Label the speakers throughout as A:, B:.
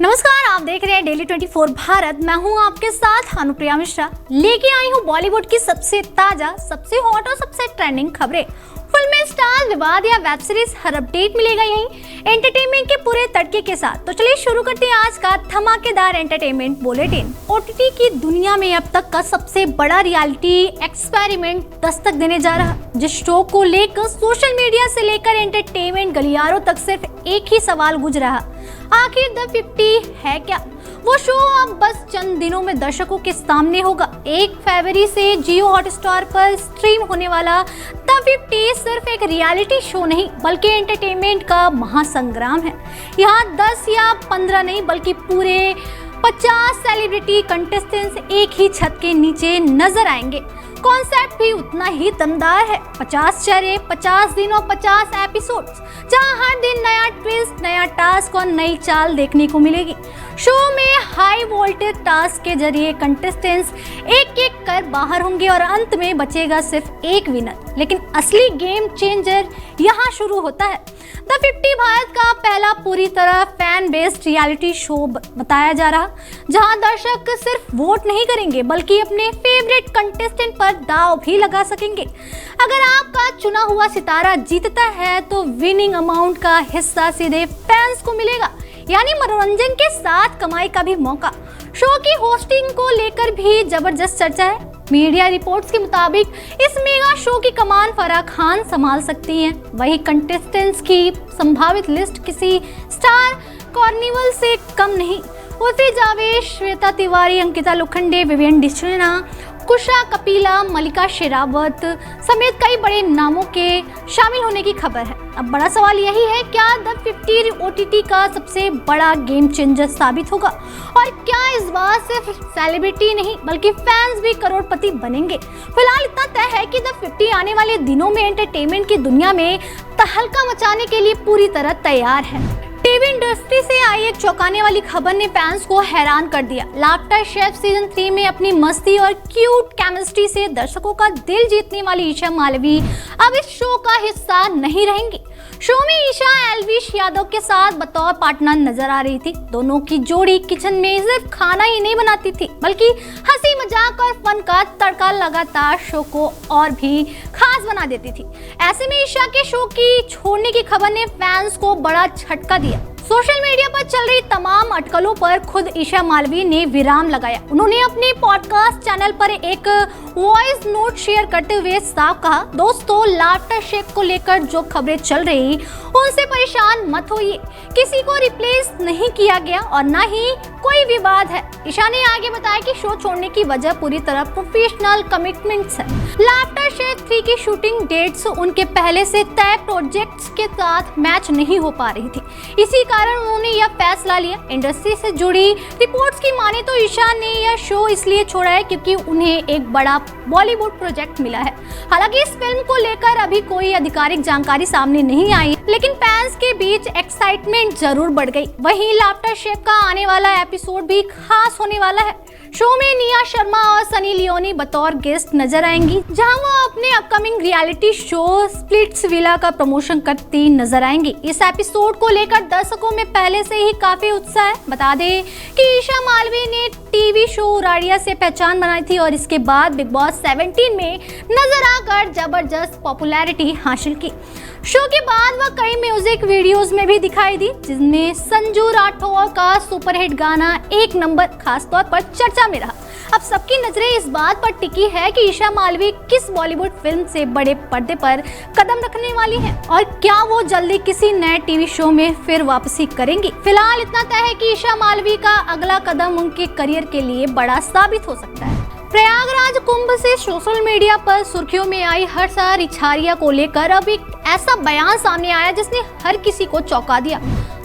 A: नमस्कार, आप देख रहे हैं डेली 24 भारत। मैं हूं आपके साथ अनुप्रिया मिश्रा। लेके आई हूं बॉलीवुड की सबसे ताजा, सबसे हॉट और सबसे ट्रेंडिंग खबरें। फिल्में, स्टार, विवाद या वेब सीरीज, हर अपडेट मिलेगा यहीं एंटरटेनमेंट के पूरे तड़के के साथ। तो चलिए शुरू करते हैं आज का धमाकेदार एंटरटेनमेंट बुलेटिन। ओटीटी की दुनिया में अब तक का सबसे बड़ा रियलिटी एक्सपेरिमेंट दस्तक देने जा रहा है। जिस शो को लेकर सोशल मीडिया से लेकर एंटरटेनमेंट गलियारों तक सिर्फ एक ही सवाल गूंज रहा, आखिर द 50 है क्या? वो शो अब बस चंद दिनों में दर्शकों के सामने होगा। 1 फरवरी से जियो हॉटस्टार पर स्ट्रीम होने वाला द 50 सिर्फ एक रियलिटी शो नहीं बल्कि एंटरटेनमेंट का महासंग्राम है। यहाँ 10 या 15 नहीं बल्कि पूरे 50 सेलिब्रिटी कंटेस्टेंट्स एक ही छत के नीचे नजर आएंगे। कॉन्सेप्ट भी उतना ही दमदार है। 50 चेहरे, 50 दिन और 50 एपिसोड्स, जहां हर दिन नया ट्विस्ट, नया टास्क और नई चाल देखने को मिलेगी। शो में हाई वोल्टेज टास्क के जरिए कंटेस्टेंट्स एक एक कर बाहर होंगे और अंत में बचेगा सिर्फ एक विनर। लेकिन असली गेम चेंजर यहाँ शुरू होता है। द 50 भारत का पहला पूरी तरह फैन बेस्ड रियलिटी शो बताया जा रहा, जहां दर्शक सिर्फ वोट नहीं करेंगे बल्कि अपने फेवरेट कंटेस्टेंट पर दांव भी लगा सकेंगे। अगर आपका चुना हुआ सितारा जीतता है तो विनिंग अमाउंट का हिस्सा सीधे फैंस को मिलेगा, यानी मनोरंजन के साथ कमाई का भी मौका। शो की होस्टिंग को लेकर भी जबरदस्त चर्चा है। मीडिया रिपोर्ट्स के मुताबिक इस मेगा शो की कमान फराह खान संभाल सकती हैं। वही कंटेस्टेंट्स की संभावित लिस्ट किसी स्टार कार्निवल से कम नहीं। उर्फी जावेद, श्वेता तिवारी, अंकिता लोखंडे, विवियन डिसूजा, कुशा कपिला, मलिका शेरावत समेत कई बड़े नामों के शामिल होने की खबर है। अब बड़ा सवाल यही है, क्या द 50 ओटीटी का सबसे बड़ा गेम चेंजर साबित होगा? और क्या इस बार सिर्फ सेलिब्रिटी नहीं बल्कि फैंस भी करोड़पति बनेंगे? फिलहाल इतना तय है कि द 50 आने वाले दिनों में एंटरटेनमेंट की दुनिया में तहलका मचाने के लिए पूरी तरह तैयार है। टीवी इंडस्ट्री से आई एक चौंकाने वाली खबर ने फैंस को हैरान कर दिया। लाफ्टर शेफ सीजन 3 में अपनी मस्ती और क्यूट केमिस्ट्री से दर्शकों का दिल जीतने वाली ईशा मालवी अब इस शो का हिस्सा नहीं रहेंगी। शो में ईशा एल्विश यादव के साथ बतौर पार्टनर नजर आ रही थी। दोनों की जोड़ी किचन में सिर्फ खाना ही नहीं बनाती थी बल्कि हंसी मजाक और फन का तड़का लगातार शो को और भी खास बना देती थी। ऐसे में ईशा के शो की छोड़ने की खबर ने फैंस को बड़ा झटका दिया। सोशल मीडिया पर चल रही तमाम अटकलों पर खुद ईशा मालवी ने विराम लगाया। उन्होंने अपने पॉडकास्ट चैनल पर एक वॉइस नोट शेयर करते हुए साफ कहा, दोस्तों, लाफ्टर शेफ को लेकर जो खबरें चल रही उनसे परेशान मत होइए। किसी को रिप्लेस नहीं किया गया और न ही कोई विवाद है। ईशा ने आगे बताया कि शो छोड़ने की वजह पूरी तरह प्रोफेशनल कमिटमेंट्स है। लाफ्टर शेफ 3 की शूटिंग डेट्स उनके पहले से तय प्रोजेक्ट्स के साथ मैच नहीं हो पा रही थी। इसी कारण उन्होंने यह फैसला लिया। इंडस्ट्री से जुड़ी रिपोर्ट्स की माने तो ईशा ने यह शो इसलिए छोड़ा है क्योंकि उन्हें एक बड़ा बॉलीवुड प्रोजेक्ट मिला है। हालांकि इस फिल्म को लेकर अभी कोई आधिकारिक जानकारी सामने नहीं आई, लेकिन फैंस के बीच एक्साइटमेंट जरूर बढ़ गई। वहीं लाफ्टर शेफ का आने वाला एपिसोड भी खास होने वाला है। शो में निया शर्मा और सनी लियोनी बतौर गेस्ट नजर आएंगी, जहां वो अपने अपकमिंग रियलिटी शो स्प्लिट्सविला का प्रमोशन करती नजर आएंगी। इस एपिसोड को लेकर दर्शकों में पहले से ही काफी उत्साह है। बता दें कि ईशा मालवी ने टीवी शो उराड़िया से पहचान बनाई थी और इसके बाद बिग बॉस 17 में नजर आकर जबरदस्त पॉपुलैरिटी हासिल की। शो के बाद वह कई म्यूजिक वीडियोस में भी दिखाई दी, जिसमें संजू राठौर का सुपरहिट गाना एक नंबर खासतौर पर चर्चा में रहा। अब सबकी नजरें इस बात पर टिकी है कि ईशा मालवी किस बॉलीवुड फिल्म से बड़े पर्दे पर कदम रखने वाली हैं और क्या वो जल्दी किसी नए टीवी शो में फिर वापसी करेंगी। फिलहाल इतना तय है कि ईशा मालवी का अगला कदम उनके करियर के लिए बड़ा साबित हो सकता है। प्रयागराज कुंभ से सोशल मीडिया पर सुर्खियों में आई हर्षा रिछारिया को लेकर अब एक ऐसा बयान सामने आया जिसने हर किसी को चौंका दिया।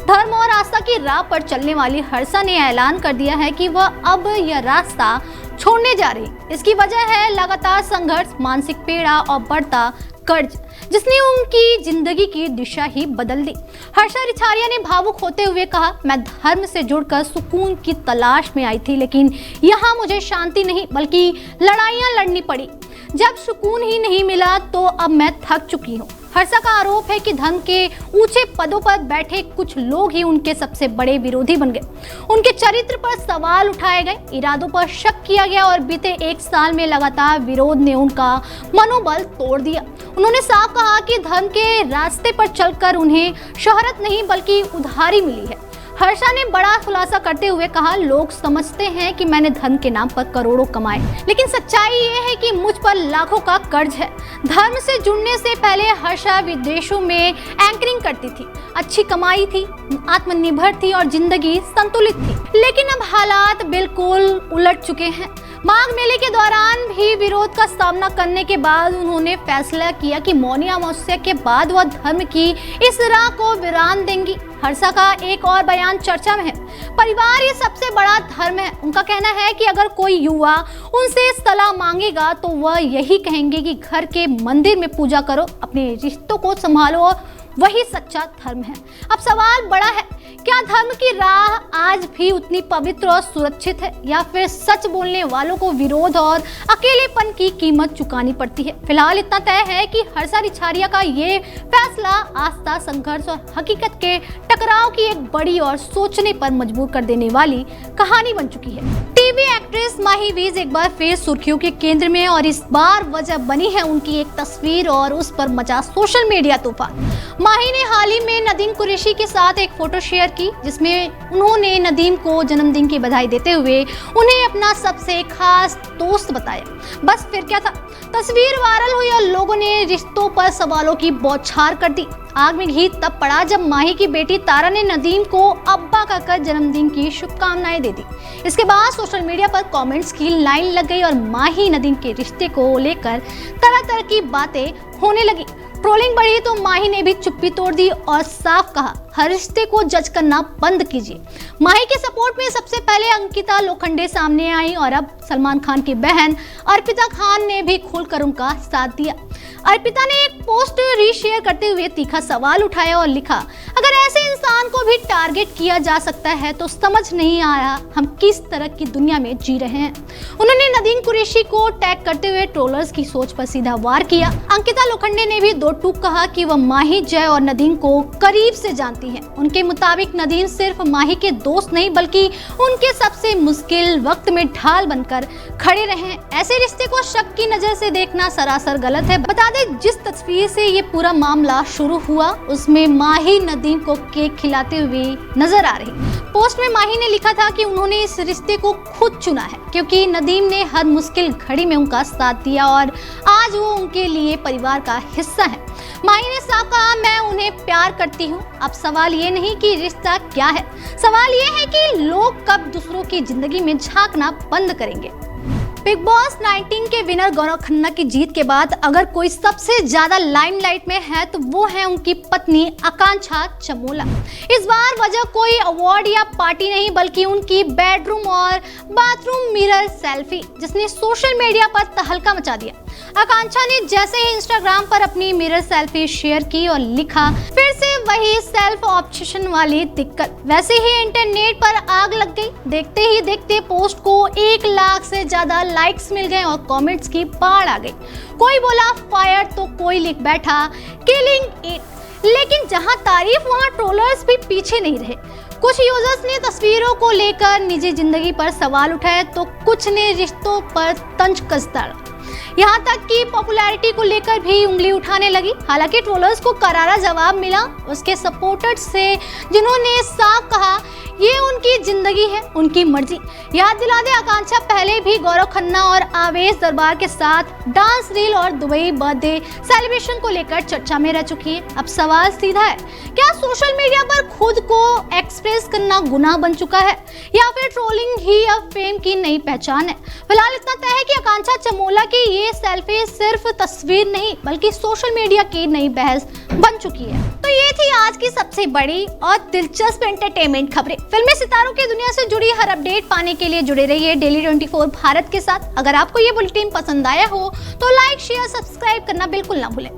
A: धर्म और आस्था की राह पर चलने वाली हर्षा ने ऐलान कर दिया है कि वह अब यह रास्ता छोड़ने जा रही। इसकी वजह है लगातार संघर्ष, मानसिक पीड़ा और बढ़ता कर्ज, जिसने उनकी जिंदगी की दिशा ही बदल दी। हर्षा रिछारिया ने भावुक होते हुए कहा, मैं धर्म से जुड़कर सुकून की तलाश में आई थी, लेकिन यहाँ मुझे शांति नहीं बल्कि लड़ाइयाँ लड़नी पड़ी। जब सुकून ही नहीं मिला तो अब मैं थक चुकी हूँ। हर्षा का आरोप है कि धर्म के ऊंचे पदों पर बैठे कुछ लोग ही उनके सबसे बड़े विरोधी बन गए। उनके चरित्र पर सवाल उठाए गए, इरादों पर शक किया गया और बीते 1 साल में लगातार विरोध ने उनका मनोबल तोड़ दिया। उन्होंने साफ कहा कि धर्म के रास्ते पर चलकर उन्हें शोहरत नहीं बल्कि उधारी मिली है। हर्षा ने बड़ा खुलासा करते हुए कहा, लोग समझते हैं कि मैंने धर्म के नाम पर करोड़ों कमाए, लेकिन सच्चाई ये है कि मुझ पर लाखों का कर्ज है। धर्म से जुड़ने से पहले हर्षा विदेशों में एंकरिंग करती थी, अच्छी कमाई थी, आत्मनिर्भर थी और जिंदगी संतुलित थी। लेकिन अब हालात बिल्कुल उलट चुके हैं। माघ मेले के दौरान भी विरोध का सामना करने के बाद उन्होंने फैसला किया कि मौनी अमावस्या के बाद वह धर्म की इस राह को विराम देंगी। हर्षा का एक और बयान चर्चा में है। परिवार ये सबसे बड़ा धर्म है। उनका कहना है कि अगर कोई युवा उनसे सलाह मांगेगा तो वह यही कहेंगे कि घर के मंदिर में पूजा करो, अपने रिश्तों को संभालो, वही सच्चा धर्म है। अब सवाल बड़ा है, क्या धर्म की राह आज भी उतनी पवित्र और सुरक्षित है या फिर सच बोलने वालों को विरोध और अकेलेपन की कीमत चुकानी पड़ती है? फिलहाल इतना तय है कि हर्षा रिछारिया का ये फैसला आस्था, संघर्ष और हकीकत के टकराव की एक बड़ी और सोचने पर मजबूर कर देने वाली कहानी बन चुकी है। टीवी एक्ट्रेस माही वीज एक बार फिर सुर्खियों के केंद्र में और इस बार वजह बनी है उनकी एक तस्वीर और उस पर मचा सोशल मीडिया तूफान। माही ने हाल ही में नदीम कुरैशी के साथ एक फोटो शेयर की जिसमें उन्होंने नदीम को जन्मदिन की बधाई देते हुए उन्हें अपना सबसे खास दोस्त बताया। बस फिर क्या था, तस्वीर वायरल हुई और लोगों ने रिश्तों पर सवालों की बौछार कर दी। आग में घी तब पड़ा जब माही की बेटी तारा ने नदीम को अब्बा कहकर जन्मदिन की शुभकामनाएं दे दी। इसके बाद सोशल मीडिया पर कमेंट्स की लाइन लग गई और माही नदीम के रिश्ते को लेकर तरह तरह की बातें होने लगी। ट्रोलिंग बढ़ी तो माही ने भी चुप्पी तोड़ दी और साफ कहा, हर रिश्ते को जज करना बंद कीजिए। माही के सपोर्ट में सबसे पहले अंकिता लोखंडे सामने आई और अब सलमान खान की बहन अर्पिता खान ने भी खुलकर उनका साथ दिया। अर्पिता ने एक पोस्ट रीशेयर करते हुए तीखा सवाल उठाया और लिखा, अगर ऐसे इंसान को भी टारगेट किया जा सकता है तो समझ नहीं आ रहा हम किस तरह की दुनिया में जी रहे हैं। उन्होंने नदीम कुरैशी को टैग करते हुए ट्रोलर्स की सोच पर सीधा वार किया। अंकिता लोखंडे ने भी दो टूक कहा कि वह माही, जय और नदीम को करीब से जानती है। उनके मुताबिक नदीम सिर्फ माही के दोस्त नहीं बल्कि उनके सबसे मुश्किल वक्त में ढाल बनकर खड़े रहे। ऐसे रिश्ते को शक की नजर से देखना सरासर गलत है। बता दें, जिस तस्वीर से ये पूरा मामला शुरू हुआ उसमें माही नदीम को केक खिलाते हुए नजर आ रही। पोस्ट में माही ने लिखा था कि उन्होंने इस रिश्ते को खुद चुना है क्योंकि नदीम ने हर मुश्किल घड़ी में उनका साथ दिया और आज वो उनके लिए परिवार का हिस्सा है। माही ने साफ कहा, मैं उन्हें प्यार करती हूँ। अब सवाल ये नहीं कि रिश्ता क्या है, सवाल ये है कि लोग कब दूसरों की जिंदगी में झांकना बंद करेंगे। बिग बॉस 19 के विनर गौरव खन्ना की जीत के बाद अगर कोई सबसे ज्यादा लाइमलाइट में है तो वो है उनकी पत्नी आकांक्षा चमोला। इस बार वजह कोई अवार्ड या पार्टी नहीं बल्कि उनकी बेडरूम और बाथरूम मिरर सेल्फी जिसने सोशल मीडिया पर तहलका मचा दिया। आकांक्षा ने जैसे ही इंस्टाग्राम पर अपनी मिरर सेल्फी शेयर की और लिखा, फिर से वही सेल्फ ऑब्सेशन वाली दिक्कत। वैसे ही इंटरनेट पर आग लग गई। देखते ही देखते पोस्ट को 1 लाख से ज्यादा लाइक्स मिल गए और कमेंट्स की बाढ़ आ गई। कोई बोला फायर तो कोई लिख बैठा किलिंग इट। लेकिन जहां तारीफ वहां ट्रोलर्स भी पीछे नहीं रहे। कुछ यूजर्स ने तस्वीरों को लेकर निजी जिंदगी पर सवाल उठाए तो कुछ ने रिश्तों पर तंज कस डाला। यहाँ तक कि पॉपुलैरिटी को लेकर भी उंगली उठाने लगी। हालांकि ट्रोलर्स को करारा जवाब मिला उसके सपोर्टर्स से जिन्होंने साफ कहा ये उनकी जिंदगी है, उनकी मर्जी। याद दिला दे, आकांक्षा पहले भी गौरव खन्ना और आवेश दरबार के साथ डांस रील और दुबई बर्थडे सेलिब्रेशन को लेकर चर्चा में रह चुकी है। अब सवाल सीधा है, क्या सोशल मीडिया पर खुद को एक्सप्रेस करना गुनाह बन चुका है या फिर ट्रोलिंग ही अब फेम की नई पहचान है? फिलहाल इतना तय है कि आकांक्षा चमोला की ये सेल्फी सिर्फ तस्वीर नहीं बल्कि सोशल मीडिया की नई बहस बन चुकी है। तो ये थी आज की सबसे बड़ी और दिलचस्प एंटरटेनमेंट खबरें। फिल्मी सितारों की दुनिया से जुड़ी हर अपडेट पाने के लिए जुड़े रहिए डेली 24 भारत के साथ। अगर आपको ये बुलेटिन पसंद आया हो तो लाइक, शेयर, सब्सक्राइब करना बिल्कुल ना भूलें।